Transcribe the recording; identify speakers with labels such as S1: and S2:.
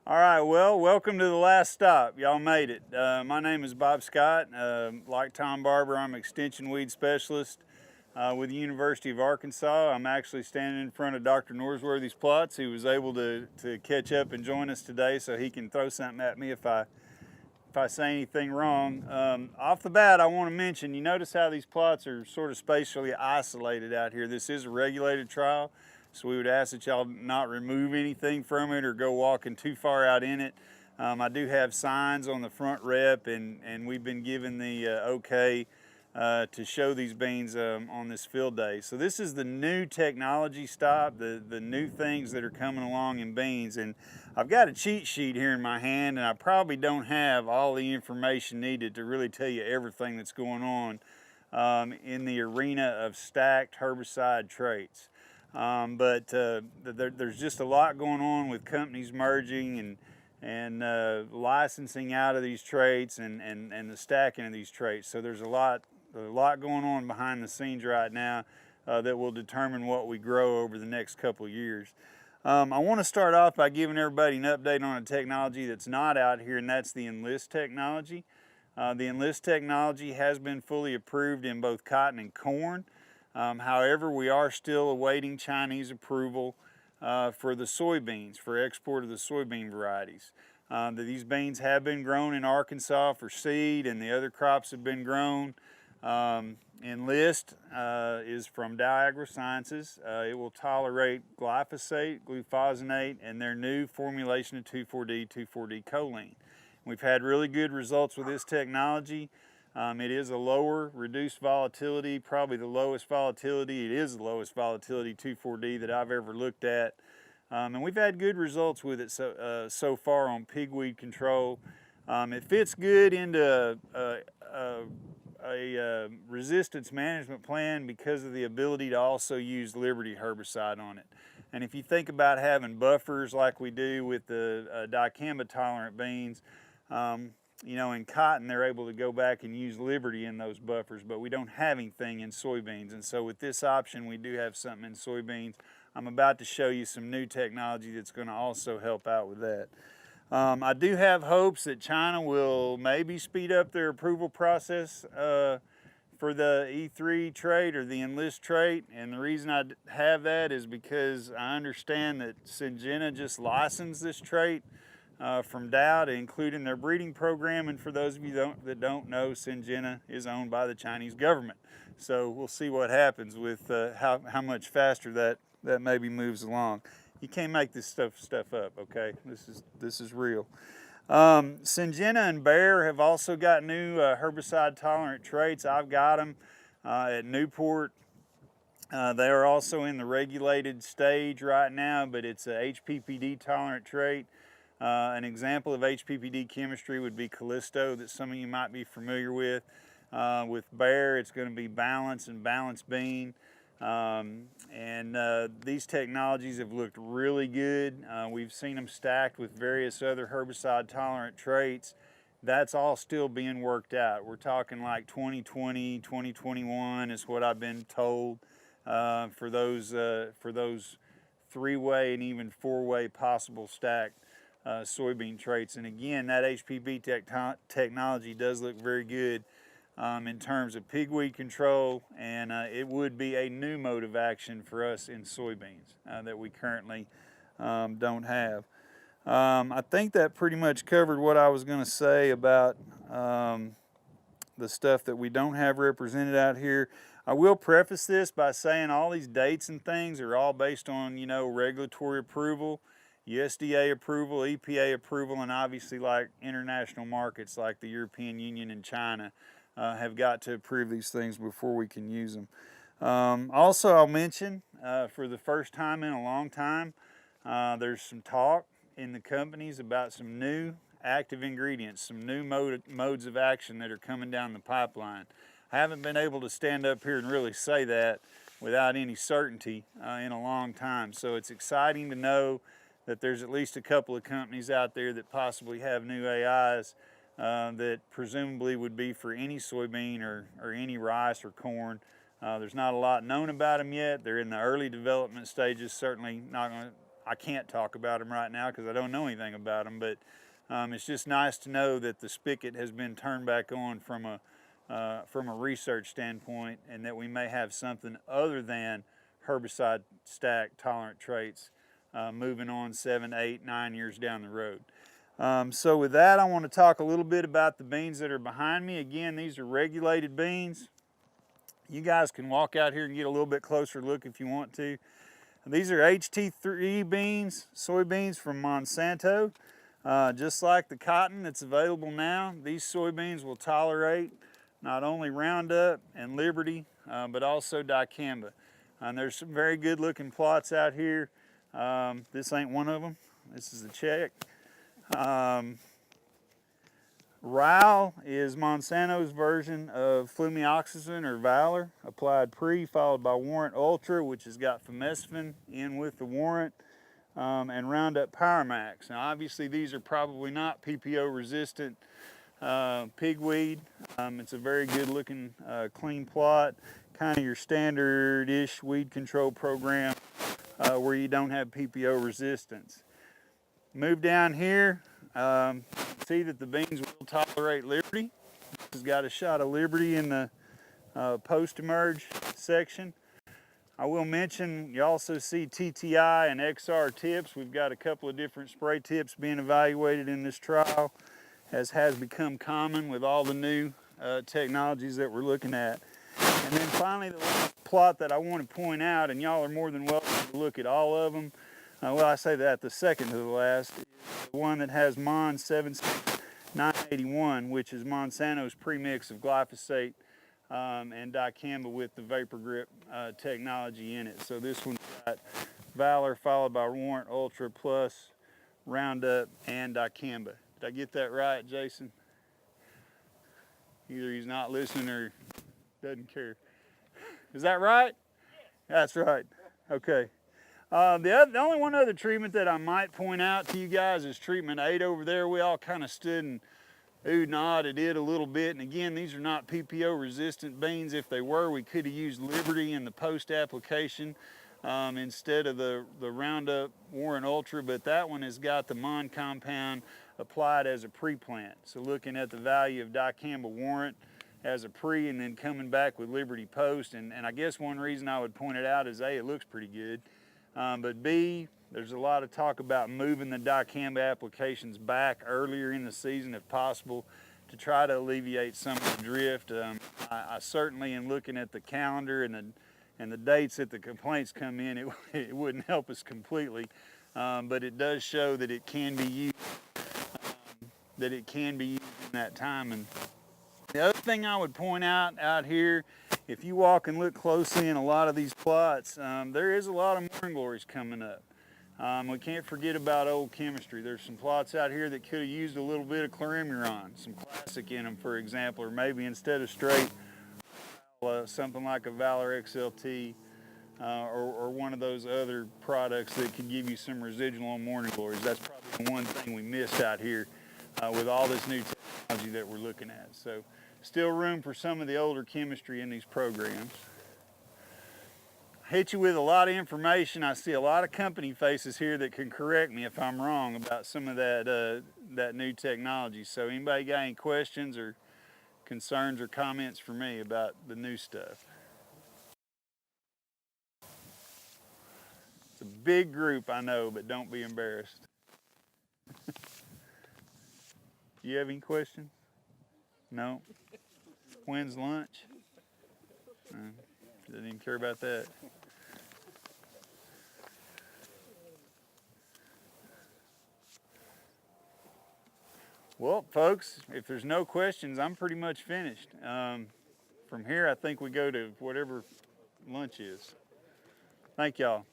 S1: All right, well, welcome to the last stop. Y'all made it. My name is Bob Scott. Like Tom Barber, I'm Extension Weed Specialist with the University of Arkansas. I'm actually standing in front of Dr. Norsworthy's plots, who was able to catch up and join us today, so he can throw something at me if I say anything wrong. Off the bat, I want to mention, you notice how these plots are sort of spatially isolated out here. This is a regulated trial, so we would ask that y'all not remove anything from it or go walking too far out in it. I do have signs on the front rep, and we've been given the okay to show these beans on this field day. So this is the new technology stop, the new things that are coming along in beans. And I've got a cheat sheet here in my hand, and I probably don't have all the information needed to really tell you everything that's going on in the arena of stacked herbicide traits. But there's just a lot going on with companies merging and licensing out of these traits and the stacking of these traits. So there's a lot going on behind the scenes right now that will determine what we grow over the next couple of years. I want to start off by giving everybody an update on a technology that's not out here, and that's the Enlist technology. The Enlist technology has been fully approved in both cotton and corn. However, we are still awaiting Chinese approval for the soybeans, for export of the soybean varieties. These beans have been grown in Arkansas for seed, and the other crops have been grown. Enlist is from Dow AgroSciences. It will tolerate glyphosate, glufosinate, and their new formulation of 2,4-D, 2,4-D choline. We've had really good results with this technology. It is a lower, reduced volatility, probably the lowest volatility. It is the lowest volatility 2,4-D that I've ever looked at. And we've had good results with it so far on pigweed control. It fits good into a resistance management plan because of the ability to also use Liberty herbicide on it. And if you think about having buffers like we do with the dicamba tolerant beans, you know, in cotton they're able to go back and use Liberty in those buffers, but we don't have anything in soybeans. And so with this option, we do have something in soybeans. I'm about to show you some new technology that's going to also help out with that. I do have hopes that China will maybe speed up their approval process for the E3 trait or the Enlist trait, and the reason I have that is because I understand that Syngenta just licensed this trait from Dow to include in their breeding program, and for those of you that don't know, Syngenta is owned by the Chinese government. So we'll see what happens with how much faster that maybe moves along. You can't make this stuff up, okay? This is real. Syngenta and Bayer have also got new herbicide-tolerant traits. I've got them at Newport. They are also in the regulated stage right now, but it's a HPPD-tolerant trait. An example of HPPD chemistry would be Callisto that some of you might be familiar with. With Bayer, it's going to be Balance and Balance Bean. These technologies have looked really good. We've seen them stacked with various other herbicide tolerant traits. That's all still being worked out. We're talking like 2020, 2021 is what I've been told for those three-way and even four-way possible stacked soybean traits. And again, that HPB technology does look very good in terms of pigweed control, and it would be a new mode of action for us in soybeans that we currently don't have. I think that pretty much covered what I was going to say about the stuff that we don't have represented out here. I will preface this by saying all these dates and things are all based on, you know, regulatory approval, USDA approval, EPA approval, and obviously like international markets like the European Union and China have got to approve these things before we can use them. Also, I'll mention for the first time in a long time, there's some talk in the companies about some new active ingredients, some new modes of action that are coming down the pipeline. I haven't been able to stand up here and really say that without any certainty in a long time. So it's exciting to know that there's at least a couple of companies out there that possibly have new AIs that presumably would be for any soybean or any rice or corn. There's not a lot known about them yet. They're in the early development stages, certainly not going to I can't talk about them right now because I don't know anything about them, but it's just nice to know that the spigot has been turned back on from a research standpoint, and that we may have something other than herbicide stack tolerant traits moving on 7, 8, 9 years down the road. So with that, I want to talk a little bit about the beans that are behind me. Again, these are regulated beans. You guys can walk out here and get a little bit closer look if you want to. These are HT3 beans, soybeans from Monsanto. Just like the cotton that's available now, these soybeans will tolerate not only Roundup and Liberty, but also dicamba. And there's some very good looking plots out here. This ain't one of them. This is a check. Ryle is Monsanto's version of flumioxazin or Valor, applied pre, followed by Warrant Ultra, which has got famestin in with the Warrant, and Roundup Power Max. Now obviously these are probably not PPO resistant pigweed. It's a very good looking clean plot, kind of your standard-ish weed control program where you don't have PPO resistance. Move down here, see that the beans will tolerate Liberty. This has got a shot of Liberty in the post-emerge section. I will mention you also see TTI and XR tips. We've got a couple of different spray tips being evaluated in this trial, as has become common with all the new technologies that we're looking at. And then finally, the last plot that I want to point out, and y'all are more than welcome to look at all of them. Well, I say that, the second to the last is the one that has Mon 76981, which is Monsanto's premix of glyphosate and dicamba with the vapor grip technology in it. So this one's got Valor followed by Warrant Ultra plus Roundup and dicamba. Did I get that right, Jason? Either he's not listening or doesn't care. Is that right? That's right. Okay. The only one other treatment that I might point out to you guys is treatment 8 over there. We all kind of stood and oohed and awed at it a little bit. And again, these are not PPO resistant beans. If they were, we could have used Liberty in the post application instead of the Roundup Warrant Ultra, but that one has got the Mon compound applied as a pre-plant. So looking at the value of dicamba Warrant as a pre and then coming back with Liberty post. And I guess one reason I would point it out is A, it looks pretty good. But B, there's a lot of talk about moving the dicamba applications back earlier in the season if possible to try to alleviate some of the drift. I certainly, in looking at the calendar and the dates that the complaints come in, it wouldn't help us completely. But it does show that it can be used, in that time. And the other thing I would point out here, if you walk and look closely in a lot of these plots, there is a lot of morning glories coming up. We can't forget about old chemistry. There's some plots out here that could have used a little bit of chlorimuron, some classic in them, for example, or maybe instead of straight, something like a Valor XLT or one of those other products that could give you some residual morning glories. That's probably the one thing we missed out here with all this new technology that we're looking at. So still room for some of the older chemistry in these programs. Hit you with a lot of information. I see a lot of company faces here that can correct me if I'm wrong about some of that new technology. So anybody got any questions or concerns or comments for me about the new stuff? It's a big group, I know, but don't be embarrassed. You have any questions? No? When's lunch? Doesn't even care about that. Well, folks, if there's no questions, I'm pretty much finished. From here, I think we go to whatever lunch is. Thank y'all.